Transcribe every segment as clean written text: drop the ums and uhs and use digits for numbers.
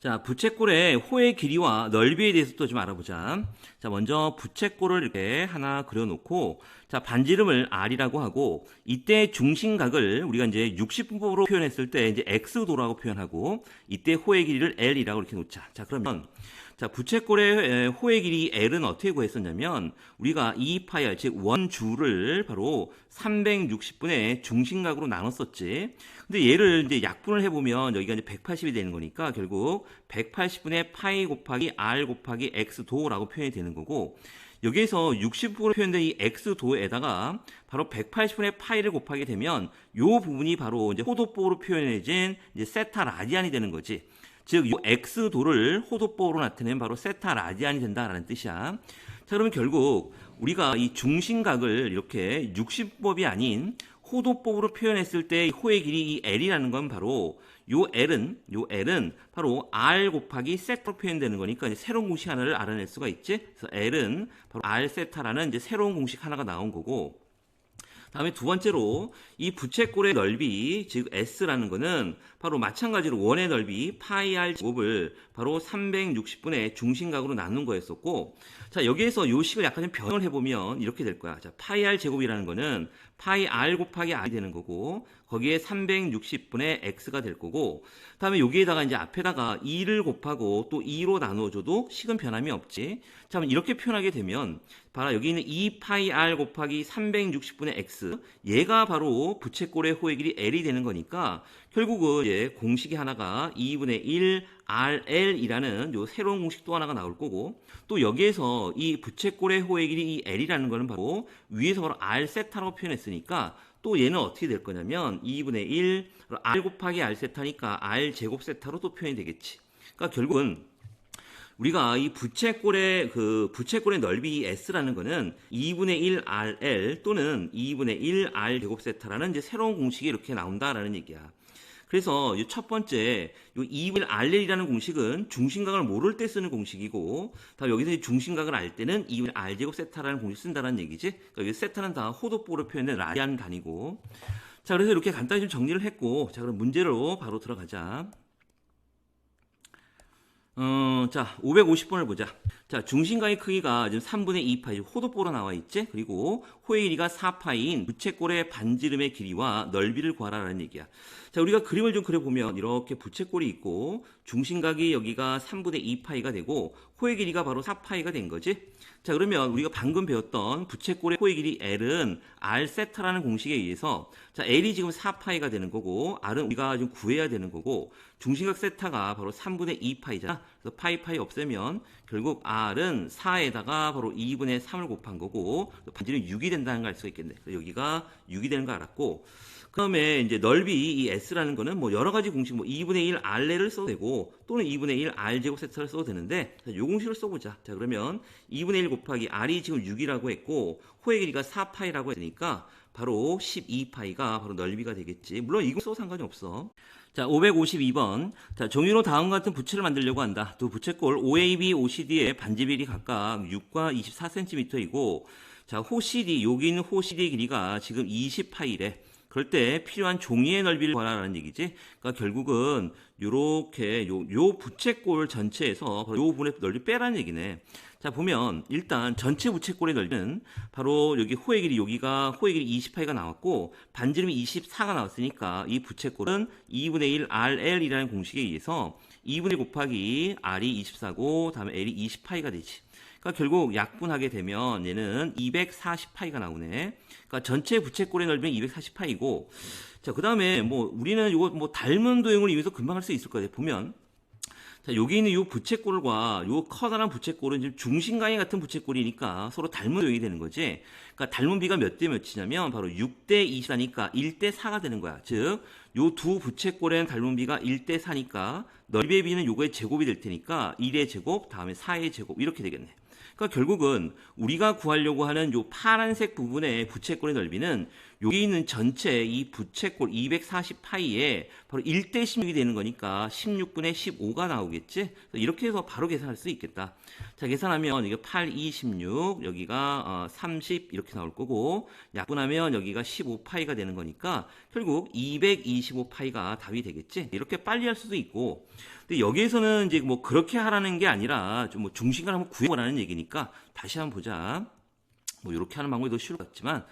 자, 부채꼴의 호의 길이와 넓이에 대해서 또 좀 알아보자. 자, 먼저 부채꼴을 이렇게 하나 그려놓고, 자, 반지름을 R이라고 하고, 이때 중심각을 우리가 이제 60분법으로 표현했을 때 이제 X도라고 표현하고, 이때 호의 길이를 L이라고 이렇게 놓자. 자, 그러면, 자, 부채꼴의 호의 길이 L은 어떻게 구했었냐면, 우리가 2파이, 즉, 원주를 바로 360분의 중심각으로 나눴었지. 근데 얘를 이제 약분을 해보면 여기가 이제 180이 되는 거니까 결국 180분의 파이 곱하기 R 곱하기 X도라고 표현이 되는 거고, 여기에서 60분으로 표현된 이 X도에다가 바로 180분의 파이를 곱하게 되면 요 부분이 바로 이제 호도법으로 표현해진 이제 세타 라디안이 되는 거지. 즉, 이 X도를 호도법으로 나타내면 바로 세타 라디안이 된다라는 뜻이야. 자, 그러면 결국 우리가 이 중심각을 이렇게 60법이 아닌 호도법으로 표현했을 때 호의 길이 이 L이라는 건 바로 요 L은 바로 R 곱하기 세타로 표현되는 거니까 이제 새로운 공식 하나를 알아낼 수가 있지. 그래서 L은 바로 R 세타라는 이제 새로운 공식 하나가 나온 거고, 다음에 두 번째로 이 부채꼴의 넓이, 즉 S라는 거는 바로 마찬가지로 원의 넓이 파이 R 제곱을 바로 360분의 중심각으로 나눈 거였었고, 자, 여기에서 요 식을 약간 좀 변형을 해보면 이렇게 될 거야. 자, 파이 R 제곱이라는 거는 파이 R 곱하기 R이 되는 거고, 거기에 360분의 X가 될 거고, 다음에 여기에다가 이제 앞에다가 2를 곱하고 또 2로 나누어줘도 식은 변함이 없지. 자, 그럼 이렇게 표현하게 되면 바로 여기 있는 2파이 R 곱하기 360분의 X, 얘가 바로 부채꼴의 호의 길이 L이 되는 거니까 결국은 이제 공식이 하나가 2분의 1 RL이라는 요 새로운 공식 또 하나가 나올 거고, 또 여기에서 이 부채꼴의 호의 길이 이 L이라는 거는 바로 위에서 바로 R 세타라고 표현했으니까 또 얘는 어떻게 될 거냐면 2분의 1 R 곱하기 R 세타니까 R 제곱 세타로 또 표현이 되겠지. 그러니까 결국은 우리가 이 부채꼴의 넓이 S라는 거는 2분의 1 RL 또는 2분의 1 R 제곱 세타라는 이제 새로운 공식이 이렇게 나온다라는 얘기야. 그래서 이 첫 번째 이 2분의 1 RL이라는 공식은 중심각을 모를 때 쓰는 공식이고, 다음 여기서 중심각을 알 때는 2분의 R 제곱 세타라는 공식 쓴다는 얘기지. 그러니까 여기 세타는 다 호도법으로 표현된 라디안 단위고. 자, 그래서 이렇게 간단히 좀 정리를 했고, 자, 그럼 문제로 바로 들어가자. 자, 550번을 보자. 자, 중심각의 크기가 지금 3분의 2파이 호도뽀로 나와 있지? 그리고 호의 길이가 4파이인 부채꼴의 반지름의 길이와 넓이를 구하라는 얘기야. 자, 우리가 그림을 좀 그려보면 이렇게 부채꼴이 있고 중심각이 여기가 3분의 2파이가 되고 호의 길이가 바로 4파이가 된 거지? 자, 그러면 우리가 방금 배웠던 부채꼴의 호의 길이 L은 R 세타라는 공식에 의해서, 자, L이 지금 4파이가 되는 거고 R은 우리가 좀 구해야 되는 거고, 중심각 세타가 바로 3분의 2파이잖아. 그래서 파이 없애면 결국 R은 4에다가 바로 2분의 3을 곱한 거고, 반지름 6이 된다는 걸 알 수가 있겠네. 그래서 여기가 6이 되는 거 알았고, 그 다음에 이제 넓이 이 S라는 거는 뭐 여러 가지 공식, 뭐 2분의 1 R를 써도 되고 또는 2분의 1 R 제곱 세타를 써도 되는데, 자, 요 공식을 써보자. 자, 그러면 2분의 1 곱하기 R이 지금 6이라고 했고 호의 길이가 4파이라고 했으니까 바로 12파이가 바로 넓이가 되겠지. 물론 이거 써도 상관이 없어. 자, 552번. 자, 종이로 다음과 같은 부채를 만들려고 한다. 두 부채꼴 OAB, OCD의 반지비리 각각 6과 24cm이고, 자, 호 CD, 여기 있는 호 CD의 길이가 지금 20파이래. 그럴 때 필요한 종이의 넓이를 구하라는 얘기지. 그러니까 결국은 요렇게 요 부채꼴 전체에서 요 부분의 넓이 빼라는 얘기네. 자, 보면 일단 전체 부채꼴의 넓이는 바로 여기 호의 길이, 여기가 호의 길이 20파이가 나왔고 반지름이 24가 나왔으니까 이 부채꼴은 2분의 1 RL이라는 공식에 의해서 2분의 1 곱하기 R이 24고 다음에 L이 20파이가 되지. 그러니까 결국 약분하게 되면 얘는 240파이가 나오네. 그러니까 전체 부채꼴의 넓이는 240파이고, 자, 그 다음에 뭐 우리는 이거 뭐 닮은 도형을 이용해서 금방 할 수 있을 거예요. 보면, 자, 여기 있는 이 부채꼴과 요 커다란 부채꼴은 지금 중심각이 같은 부채꼴이니까 서로 닮은 도형이 되는 거지. 그러니까 닮은 비가 몇 대 몇이냐면 바로 6대 24니까 1대 4가 되는 거야. 즉, 요 두 부채꼴에는 닮은 비가 1대 4니까 넓이의 비는 요거의 제곱이 될 테니까 1의 제곱, 다음에 4의 제곱 이렇게 되겠네. 그러니까 결국은 우리가 구하려고 하는 요 파란색 부분의 부채꼴의 넓이는 여기 있는 전체 이 부채꼴 240파이에 바로 1대 16이 되는 거니까 16분의 15가 나오겠지? 이렇게 해서 바로 계산할 수 있겠다. 자, 계산하면 이게 8, 2, 16, 여기가 30 이렇게 나올 거고, 약분하면 여기가 15파이가 되는 거니까 결국 225파이가 답이 되겠지? 이렇게 빨리 할 수도 있고, 근데 여기에서는 이제 뭐 그렇게 하라는 게 아니라 좀 뭐 중심을 한번 구해보라는 얘기니까 다시 한번 보자. 뭐 이렇게 하는 방법이 더 쉬울 것 같지만,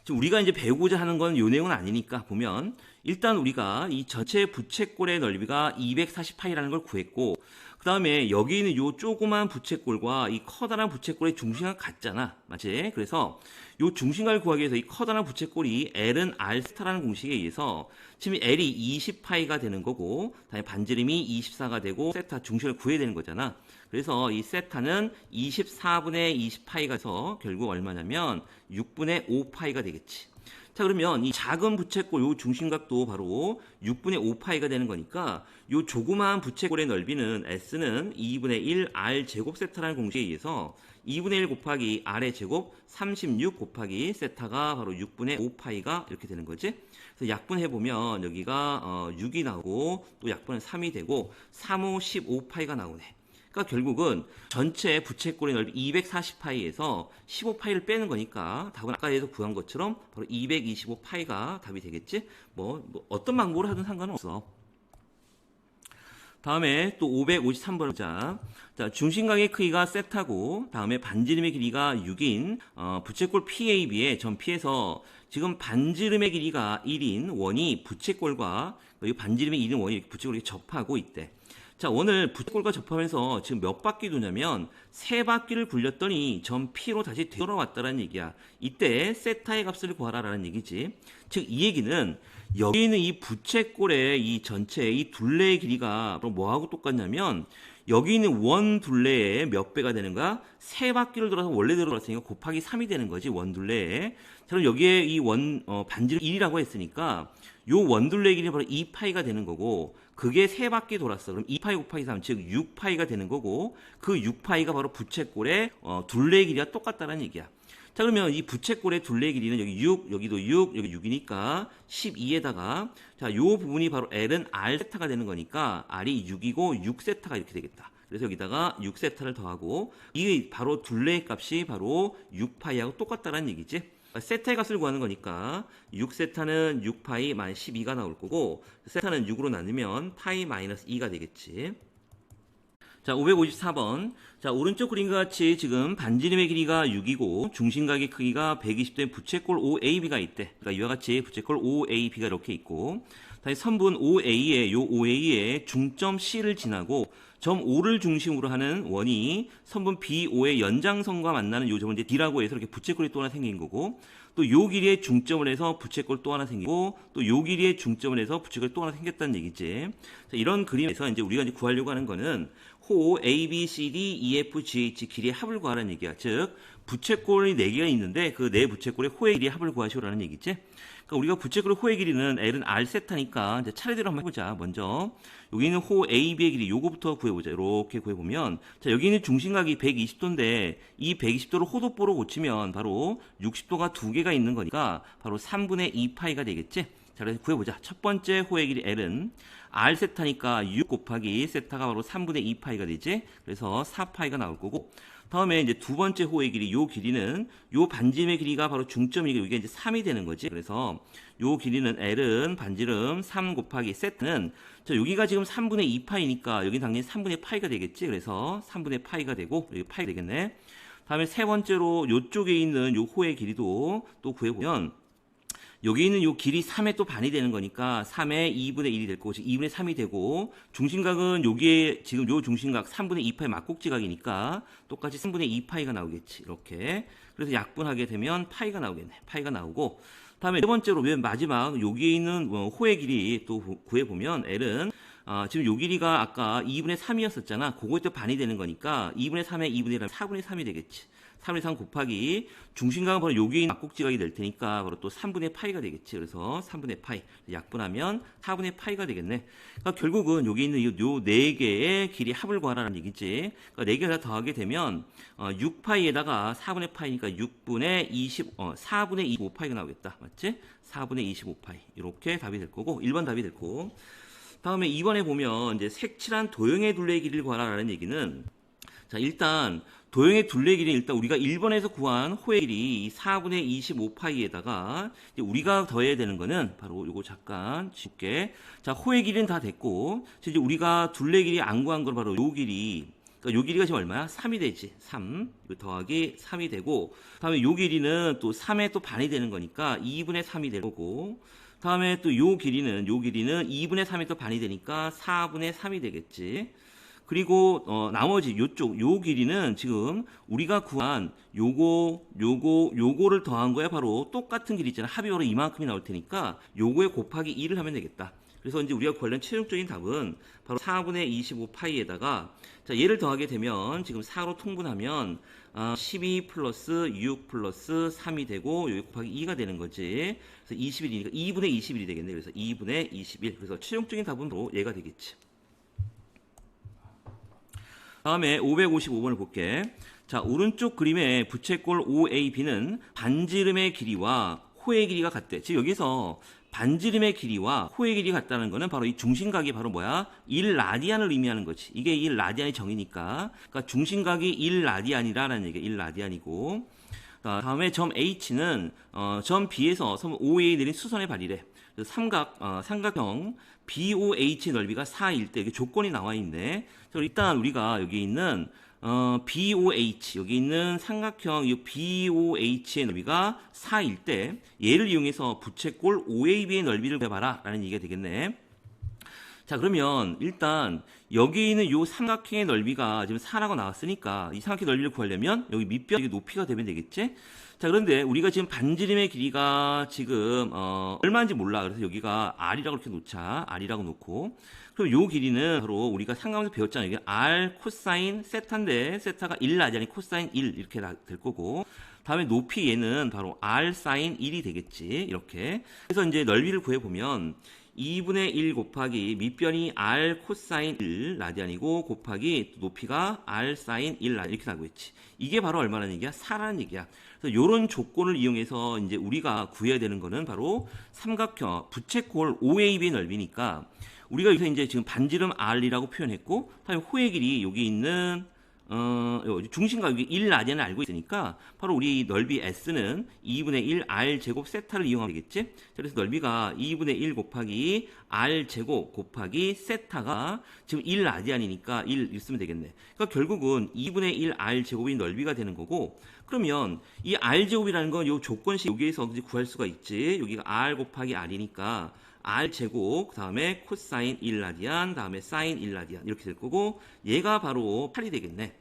지금 우리가 이제 배우고자 하는 건 요 내용은 아니니까 보면 일단 우리가 이 전체 부채꼴의 넓이가 240파이라는 걸 구했고, 그 다음에 여기 있는 요 조그만 부채꼴과 이 커다란 부채꼴의 중심각 같잖아, 맞지? 그래서 요 중심각을 구하기 위해서 이 커다란 부채꼴이 L은 R 세타라는 공식에 의해서 지금 L이 20파이가 되는 거고, 다음에 반지름이 24가 되고 세타 중심을 구해야 되는 거잖아. 그래서 이 세타는 24분의 20파이가 돼서 결국 얼마냐면 6분의 5파이가 되겠지. 자, 그러면 이 작은 부채꼴 요 중심각도 바로 6분의 5파이가 되는 거니까 요 조그마한 부채꼴의 넓이는 S는 2분의 1 R 제곱 세타라는 공식에 의해서 2분의 1 곱하기 R의 제곱 36 곱하기 세타가 바로 6분의 5파이가 이렇게 되는 거지. 그래서 약분해보면 여기가 6이 나오고 또 약분은 3이 되고 3, 5, 15파이가 나오네. 그러니까 결국은 전체 부채꼴의 넓이 240파이에서 15파이를 빼는 거니까 답은 아까에서 구한 것처럼 바로 225파이가 답이 되겠지? 뭐 어떤 방법으로 하든 상관은 없어. 다음에 또 553번 보자. 자, 중심각의 크기가 세타고 다음에 반지름의 길이가 6인 부채꼴 PAB의 전 P에서 지금 반지름의 길이가 1인 원이 부채꼴과 반지름의 1인 원이 부채꼴에 접하고 있대. 자, 오늘 부채꼴과 접하면서 지금 몇 바퀴 도냐면 3바퀴를 굴렸더니 전 P로 다시 되돌아왔다는 얘기야. 이때 세타의 값을 구하라라는 얘기지. 즉 이 얘기는 여기 있는 이 부채꼴의 이 전체 이 둘레의 길이가 뭐하고 똑같냐면 여기 있는 원 둘레의 몇 배가 되는가? 3바퀴를 돌아서 원래대로 돌았으니까 곱하기 3이 되는 거지, 원 둘레에. 자, 그럼 여기에 이 반지름 1이라고 했으니까 요 원둘레의 길이 바로 2파이가 되는 거고, 그게 3바퀴 돌았어. 그럼 2파이 곱하기 3, 즉 6파이가 되는 거고, 그 6파이가 바로 부채꼴의 둘레의 길이가 똑같다는 얘기야. 자, 그러면 이 부채꼴의 둘레의 길이는 여기 6, 여기도 6, 여기 6이니까 12에다가 자, 요 부분이 바로 L은 R 세타가 되는 거니까 R이 6이고 6세타가 이렇게 되겠다. 그래서 여기다가 6세타를 더하고 이 바로 둘레의 값이 바로 6파이하고 똑같다는 얘기지. 세타의 값을 구하는 거니까 6세타는 6파이 마이너스 12가 나올 거고 세타는 6으로 나누면 파이 마이너스 2가 되겠지. 자, 554번. 자, 오른쪽 그림과 같이 지금 반지름의 길이가 6이고 중심각의 크기가 120된 부채꼴 OAB가 있대. 그러니까 이와 같이 부채꼴 OAB가 이렇게 있고 다시 선분 OA의 요 OA의 중점 C를 지나고 점 O를 중심으로 하는 원이 선분 BO의 연장선과 만나는 요 점을 이제 D라고 해서 이렇게 부채꼴이 또 하나 생긴 거고, 또 요 길이의 중점을 해서 부채꼴 또 하나 생기고, 또 요 길이의 중점을 해서 부채꼴 또 하나 생겼다는 얘기지. 자, 이런 그림에서 이제 우리가 이제 구하려고 하는 거는 호 A, B, C, D, E, F, G, H 길이의 합을 구하라는 얘기야. 즉 부채꼴이 4개가 있는데 그 4부채꼴의 호의 길이의 합을 구하시오라는 얘기지. 그러니까 우리가 부채꼴의 호의 길이는 L은 R 세타니까 이제 차례대로 한번 해보자. 먼저 여기 있는 호 AB의 길이 요거부터 구해보자. 이렇게 구해보면 자, 여기 있는 중심각이 120도인데 이 120도를 호도뽀로 고치면 바로 60도가 2개가 있는 거니까 바로 3분의 2파이가 되겠지. 자, 그래서 구해보자. 첫 번째 호의 길이 L은 R 세타니까 6 곱하기 세타가 바로 3분의 2파이가 되지. 그래서 4파이가 나올 거고, 다음에 이제 두 번째 호의 길이, 요 길이는 요 반지름의 길이가 바로 중점이고 이게 이제 3이 되는 거지. 그래서 요 길이는 L은 반지름 3 곱하기 세타는 자, 여기가 지금 3분의 2파이니까 여기 당연히 3분의 파이가 되겠지. 그래서 3분의 파이가 되고 여기 파이가 되겠네. 다음에 세 번째로 요쪽에 있는 요 호의 길이도 또 구해보면 여기 있는 요 길이 3의 또 반이 되는 거니까 3의 2분의 1이 될 거고 2분의 3이 되고 중심각은 여기에 지금 요 중심각 3분의 2파이 막꼭지각이니까 똑같이 3분의 2파이가 나오겠지. 이렇게. 그래서 약분하게 되면 파이가 나오겠네. 파이가 나오고 다음에 네 번째로 맨 마지막 여기에 있는 호의 길이 또 구해보면 L은 지금 요 길이가 아까 2분의 3이었었잖아. 그거에 또 반이 되는 거니까 2분의 3에 2분의 1하면 4분의 3이 되겠지. 3분의 3 곱하기 중심각은 바로 여기에 있는 막곡지각이 될 테니까 바로 또 3분의 파이가 되겠지. 그래서 3분의 파이 약분하면 4분의 파이가 되겠네. 그러니까 결국은 여기 있는 요 4개의 길이 합을 구하라는 얘기지. 그러니까 4개를 다 더하게 되면 6파이에다가 4분의 파이니까 4분의 25파이가 나오겠다. 맞지? 4분의 25파이. 이렇게 답이 될 거고 1번 답이 될 거고. 다음에 2번에 보면 이제 색칠한 도형의 둘레의 길이를 구하라는 얘기는 자, 일단 도형의 둘레 길이는 일단 우리가 1번에서 구한 호의 길이 4분의 25파이에다가 우리가 더해야 되는 거는 바로 요거 잠깐 짚게. 자, 호의 길이는 다 됐고 이제 우리가 둘레 길이 안 구한 건 바로 요 길이. 그러니까 요 길이가 지금 얼마야? 3이 되지. 3. 이거 더하기 3이 되고 다음에 요 길이는 또 3의 또 반이 되는 거니까 2분의 3이 될 거고 다음에 또 요 길이는 2분의 3의 또 반이 되니까 4분의 3이 되겠지. 그리고 나머지 요쪽 요 길이는 지금 우리가 구한 요거를 더한 거야. 바로 똑같은 길이 있잖아. 합이 바로 이만큼이 나올 테니까 요거에 곱하기 2를 하면 되겠다. 그래서 이제 우리가 관련 최종적인 답은 바로 4분의 25파이에다가 자, 얘를 더하게 되면 지금 4로 통분하면 12 플러스 6 플러스 3이 되고 여기 곱하기 2가 되는 거지. 그래서 21이니까 2분의 21이 되겠네. 그래서 2분의 21. 그래서 최종적인 답은 바로 얘가 되겠지. 다음에 555번을 볼게. 자, 오른쪽 그림의 부채꼴 OAB는 반지름의 길이와 호의 길이가 같대. 지금 여기서 반지름의 길이와 호의 길이가 같다는 거는 바로 이 중심각이 바로 뭐야? 1라디안을 의미하는 거지. 이게 1라디안의 정의니까. 그러니까 중심각이 1라디안이라는 얘기야. 1라디안이고. 다음에 점 H는 점 B에서 점 OA 내린 수선의 발이래. 삼각형 BOH의 넓이가 4일 때 이게 조건이 나와 있네. 일단 우리가 여기 있는 BOH 여기 있는 삼각형 이 BOH의 넓이가 4일 때 얘를 이용해서 부채꼴 OAB의 넓이를 구해봐라 라는 얘기가 되겠네. 자, 그러면 일단 여기 있는 요 삼각형의 넓이가 지금 4라고 나왔으니까 이 삼각형 넓이를 구하려면 여기 밑변 높이가 되면 되겠지? 자, 그런데 우리가 지금 반지름의 길이가 지금 얼마인지 몰라. 그래서 여기가 R이라고 이렇게 놓자. R이라고 놓고 그럼 요 길이는 바로 우리가 상관에서 배웠잖아요. 이게 R 코사인 세타인데 세타가 1라디안이 코사인 1 이렇게 될 거고 다음에 높이 얘는 바로 R 사인 1이 되겠지. 이렇게. 그래서 이제 넓이를 구해보면 2분의 1 곱하기 밑변이 R 코사인 1 라디안이고 곱하기 높이가 R 사인 1 라디안 이렇게 나오고 있지. 이게 바로 얼마나 얘기야? 4라는 얘기야. 그래서 이런 조건을 이용해서 이제 우리가 구해야 되는 거는 바로 삼각형 부채꼴 OAB의 넓이니까 우리가 여기서 이제 지금 반지름 R이라고 표현했고 다음에 호의 길이 여기 있는 중심각 여기 1라디안을 알고 있으니까 바로 우리 넓이 S는 2분의 1 R제곱 세타를 이용하면 되겠지? 그래서 넓이가 2분의 1 곱하기 R제곱 곱하기 세타가 지금 1라디안이니까 1 있으면 되겠네. 그러니까 결국은 2분의 1 R제곱이 넓이가 되는 거고 그러면 이 R제곱이라는 건 요 조건식 여기에서 구할 수가 있지. 여기가 R 곱하기 R이니까 R제곱, 그 다음에 코사인 1라디안, 다음에 사인 1라디안 이렇게 될 거고 얘가 바로 8이 되겠네.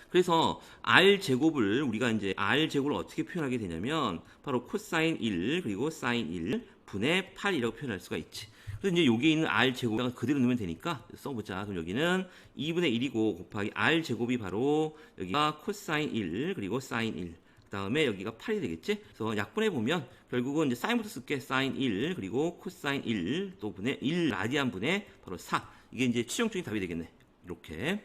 그래서 R제곱을 우리가 이제 R제곱을 어떻게 표현하게 되냐면 바로 코사인 1 그리고 사인 1 분의 8이라고 표현할 수가 있지. 그래서 이제 여기 있는 R제곱을 그대로 넣으면 되니까 써보자. 그럼 여기는 2분의 1이고 곱하기 R제곱이 바로 여기가 코사인 1 그리고 사인 1 그 다음에 여기가 8이 되겠지? 그래서 약분해 보면 결국은 이제 사인부터 쓸게. 사인 1 그리고 코사인 1 또 분의 1 라디안 분의 바로 4 이게 이제 최종적인 답이 되겠네. 이렇게.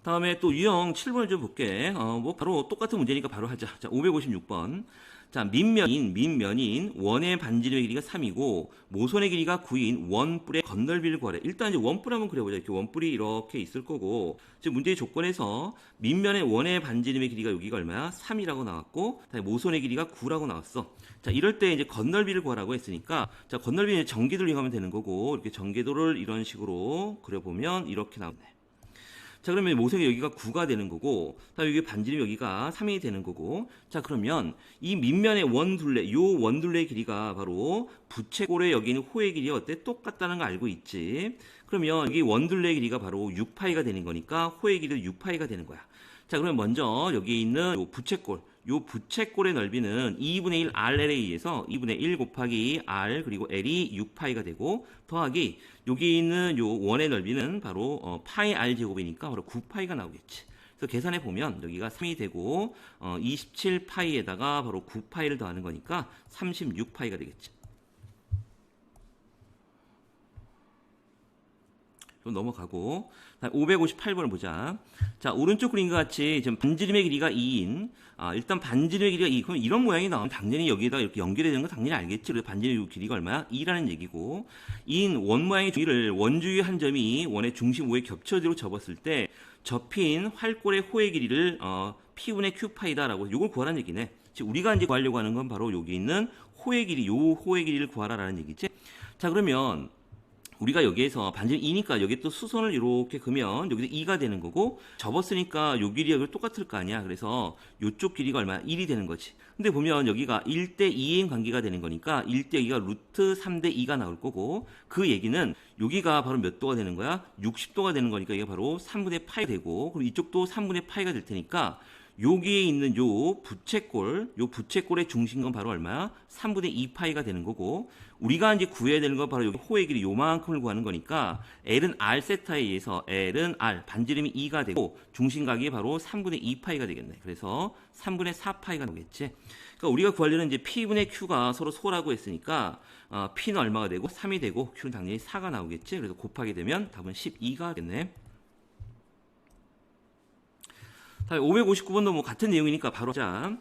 다음에 또 유형 7번을 좀 볼게. 뭐 바로 똑같은 문제니까 바로 하자. 자, 556번. 자, 민면인 원의 반지름의 길이가 3이고 모선의 길이가 9인 원뿔의 건널비를 구하래. 일단 이제 원뿔 한번 그려보자. 이렇게 원뿔이 이렇게 있을 거고 지금 문제의 조건에서 민면의 원의 반지름의 길이가 여기가 얼마야? 3이라고 나왔고 모선의 길이가 9라고 나왔어. 자, 이럴 때 이제 건널비를 구하라고 했으니까 자, 건널비는 전개도를 이용하면 되는 거고 이렇게 전개도를 이런 식으로 그려보면 이렇게 나오네. 자, 그러면 모색이 여기가 9가 되는 거고, 다음에 여기 반지름 여기가 3이 되는 거고, 자, 그러면 이 밑면의 원둘레, 요 원둘레의 길이가 바로 부채꼴에 여기 있는 호의 길이가 어때? 똑같다는 거 알고 있지? 그러면 여기 원둘레의 길이가 바로 6파이가 되는 거니까 호의 길이도 6파이가 되는 거야. 자, 그러면 먼저 여기 있는 요 부채꼴, 요 부채꼴의 넓이는 2분의 1 RL에 의해서 2분의 1 곱하기 R 그리고 L이 6파이가 되고 더하기 여기 있는 요 원의 넓이는 바로 파이 R 제곱이니까 바로 9파이가 나오겠지. 그래서 계산해 보면 여기가 3이 되고 27파이에다가 바로 9파이를 더하는 거니까 36파이가 되겠지. 좀 넘어가고 558번을 보자. 자, 오른쪽 그림과 같이 지금 반지름의 길이가 2인 일단 반지름의 길이가 2, 그럼 이런 모양이 나오면 당연히 여기에다가 이렇게 연결이 되는 건 당연히 알겠지. 그래서 반지름의 길이가 얼마야? 2라는 얘기고 2인 원 모양의 주위를 원주위 한 점이 원의 중심 O에 겹쳐지도록 접었을 때 접힌 활골의 호의 길이를 P분의 Q파이다라고 이걸 구하라는 얘기네. 즉 우리가 이제 구하려고 하는 건 바로 여기 있는 호의 길이, 요 호의 길이를 구하라라는 얘기지. 자, 그러면 우리가 여기에서 반지름 2니까 여기 또 수선을 이렇게 그으면 여기도 2가 되는 거고 접었으니까 요 길이가 똑같을 거 아니야. 그래서 요쪽 길이가 얼마야? 1이 되는 거지. 근데 보면 여기가 1대 2인 관계가 되는 거니까 1대 2가 루트 3대 2가 나올 거고 그 얘기는 여기가 바로 몇 도가 되는 거야? 60도가 되는 거니까 이게 바로 3분의 파이 되고 그리고 이쪽도 3분의 파이가 될 테니까 여기에 있는 요 부채꼴의 중심은 바로 얼마야? 3분의 2파이가 되는 거고 우리가 이제 구해야 되는 건 바로 여기 호의 길이 요만큼을 구하는 거니까 L은 R 세타에 의해서 L은 R 반지름이 2가 되고 중심각이 바로 3분의 2파이가 되겠네. 그래서 3분의 4파이가 나오겠지. 그러니까 우리가 구하려는 이제 P분의 Q가 서로 소라고 했으니까 P는 얼마가 되고 3이 되고 Q는 당연히 4가 나오겠지. 그래서 곱하게 되면 답은 12가 되겠네. 559번도 뭐 같은 내용이니까 바로 자,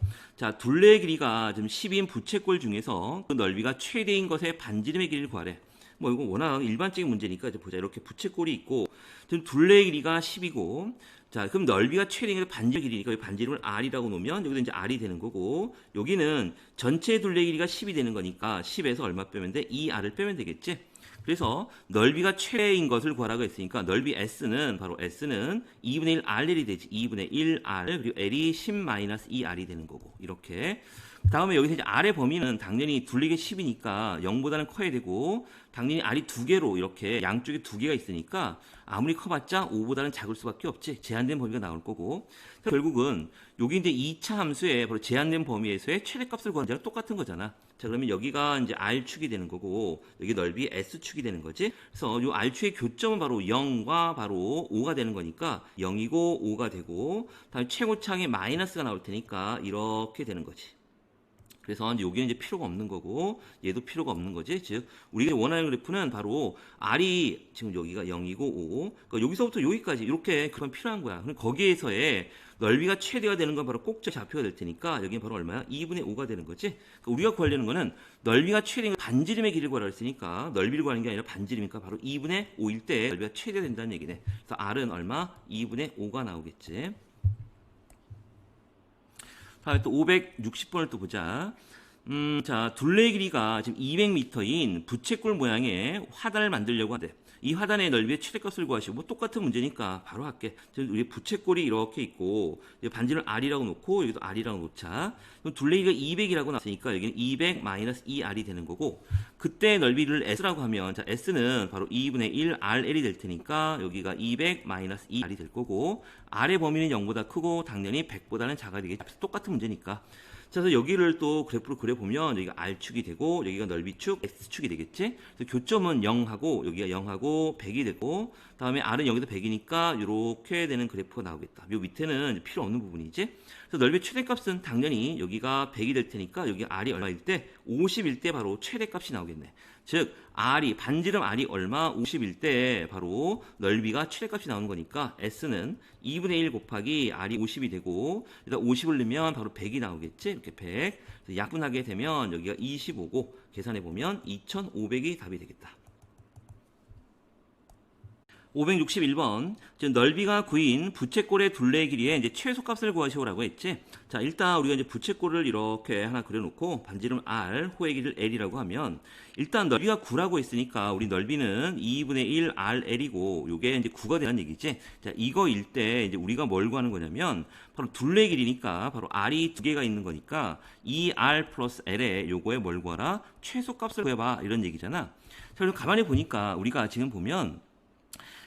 둘레의 길이가 지금 10인 부채꼴 중에서 그 넓이가 최대인 것의 반지름의 길이를 구하래. 뭐 이거 워낙 일반적인 문제니까 이제 보자. 이렇게 부채꼴이 있고 지금 둘레의 길이가 10이고 자, 그럼 넓이가 최대인 것의 반지름의 길이니까 이 반지름을 R이라고 놓으면 여기도 이제 R이 되는 거고 여기는 전체 둘레의 길이가 10이 되는 거니까 10에서 얼마 빼면 돼? 2R을 빼면 되겠지. 그래서 넓이가 최대인 것을 구하라고 했으니까 넓이 S는 바로 S는 2분의 1 RL이 되지. 2분의 1 R 그리고 L이 10-2R이 되는 거고 이렇게 다음에 여기서 이제 R의 범위는 당연히 둘레가 10이니까 0보다는 커야 되고 당연히 R이 두 개로 이렇게 양쪽에 두 개가 있으니까 아무리 커봤자 5보다는 작을 수밖에 없지. 제한된 범위가 나올 거고 결국은 여기 이제 2차 함수의 바로 제한된 범위에서의 최대값을 구하는 거랑 똑같은 거잖아. 자, 그러면 여기가 이제 R축이 되는 거고 여기 넓이 S축이 되는 거지. 그래서 이 R축의 교점은 바로 0과 바로 5가 되는 거니까 0이고 5가 되고 다음에 최고창에 마이너스가 나올 테니까 이렇게 되는 거지. 그래서 이제 여기는 이제 필요가 없는 거고 얘도 필요가 없는 거지. 즉 우리가 원하는 그래프는 바로 R이 지금 여기가 0이고 5 그러니까 여기서부터 여기까지 이렇게 그건 필요한 거야. 그럼 거기에서의 넓이가 최대가 되는 건 바로 꼭지 좌표가 될 테니까 여기는 바로 얼마야? 2분의 5가 되는 거지. 그러니까 우리가 구하려는 거는 넓이가 최대인 반지름의 길이를 구하라 했으니까 넓이를 구하는 게 아니라 반지름이니까 바로 2분의 5일 때 넓이가 최대가 된다는 얘기네. 그래서 R은 얼마? 2분의 5가 나오겠지. 다음에 또 560번을 또 보자. 자, 둘레의 길이가 지금 200m인 부채꼴 모양의 화단을 만들려고 하는데 이 화단의 넓이의 최대값을 구하시고 뭐 똑같은 문제니까 바로 할게. 지금 우리 부채꼴이 이렇게 있고 반지를 R이라고 놓고 여기도 R이라고 놓자. 그럼 둘레기가 200이라고 나왔으니까 여기는 200-2R이 되는 거고 그때 넓이를 S라고 하면 자, S는 바로 2분의 1 RL이 될 테니까 여기가 200-2R이 될 거고 R의 범위는 0보다 크고 당연히 100보다는 작아야 되겠지. 똑같은 문제니까. 그래서 여기를 또 그래프로 그려보면 여기가 R축이 되고 여기가 넓이축 X축이 되겠지. 그래서 교점은 0하고 여기가 0하고 100이 되고 다음에 R은 여기도 100이니까 이렇게 되는 그래프가 나오겠다. 요 밑에는 필요 없는 부분이지. 그래서 넓이 최대값은 당연히 여기가 100이 될 테니까 여기 R이 얼마일 때 50일 때 바로 최대값이 나오겠네. 즉 R이 반지름 R이 얼마 50일 때 바로 넓이가 최대값이 나오는 거니까 S는 2분의 1 곱하기 R이 50이 되고 일단 50을 넣으면 바로 100이 나오겠지. 이렇게 100 약분하게 되면 여기가 25고 계산해 보면 2500이 답이 되겠다. 561번. 지금 넓이가 9인 부채꼴의 둘레의 길이의 이제 최소값을 구하시오라고 했지. 자, 일단 우리가 이제 부채꼴을 이렇게 하나 그려놓고 반지름 R, 호의 길이를 L이라고 하면 일단 넓이가 9라고 했으니까 우리 넓이는 2분의 1 RL이고 요게 이제 9가 되는 얘기지. 자, 이거일 때 이제 우리가 뭘 구하는 거냐면 바로 둘레의 길이니까 바로 R이 두 개가 있는 거니까 2R 플러스 L에 요거에 뭘 구하라? 최소값을 구해봐. 이런 얘기잖아. 자, 그럼 가만히 보니까 우리가 지금 보면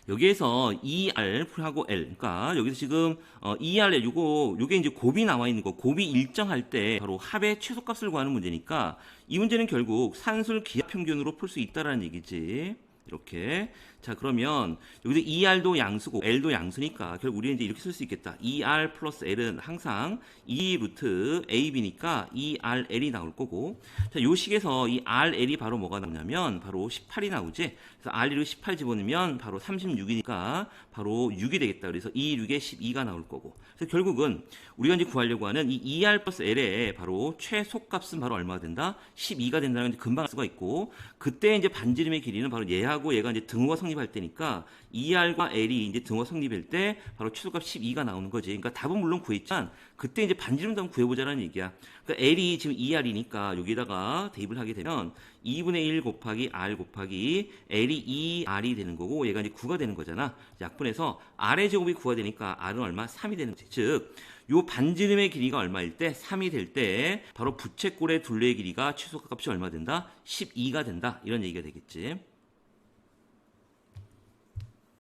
여기에서 ER하고 L, 그러니까 여기서 지금 ER 요게 이제 곱이 나와 있는 거, 곱이 일정할 때 바로 합의 최소값을 구하는 문제니까 이 문제는 결국 산술 기하 평균으로 풀 수 있다라는 얘기지. 이렇게. 자, 그러면 여기서 ER도 양수고 L도 양수니까 결국 우리는 이제 이렇게 쓸 수 있겠다. ER 플러스 L은 항상 2 루트 AB니까 ERL이 나올 거고. 자, 요 식에서 이 RL이 바로 뭐가 나오냐면 바로 18이 나오지. 그래서 RL이 18 집어넣으면 바로 36이니까 바로 6이 되겠다. 그래서 2, 6에 12가 나올 거고. 그래서 결국은 우리가 이제 구하려고 하는 이 ER 플러스 L의 바로 최소값은 바로 얼마가 된다? 12가 된다는 게 금방 알 수가 있고, 그때 이제 반지름의 길이는 바로 얘하고 얘가 이제 등호가 성립할 때니까 ER과 L이 이제 등호 성립할 때 바로 최소값 12가 나오는 거지. 그러니까 답은 물론 구했지만 그때 이제 반지름도 한번 구해보자라는 얘기야. 그러니까 L이 지금 ER이니까 여기다가 대입을 하게 되면 2분의 1 곱하기 R 곱하기 L이 2R이 되는 거고 얘가 이제 9가 되는 거잖아. 약분해서 R의 제곱이 9가 되니까 R은 얼마? 3이 되는 거지. 즉, 요 반지름의 길이가 얼마일 때? 3이 될 때 바로 부채꼴의 둘레의 길이가 최소값이 얼마 된다? 12가 된다. 이런 얘기가 되겠지.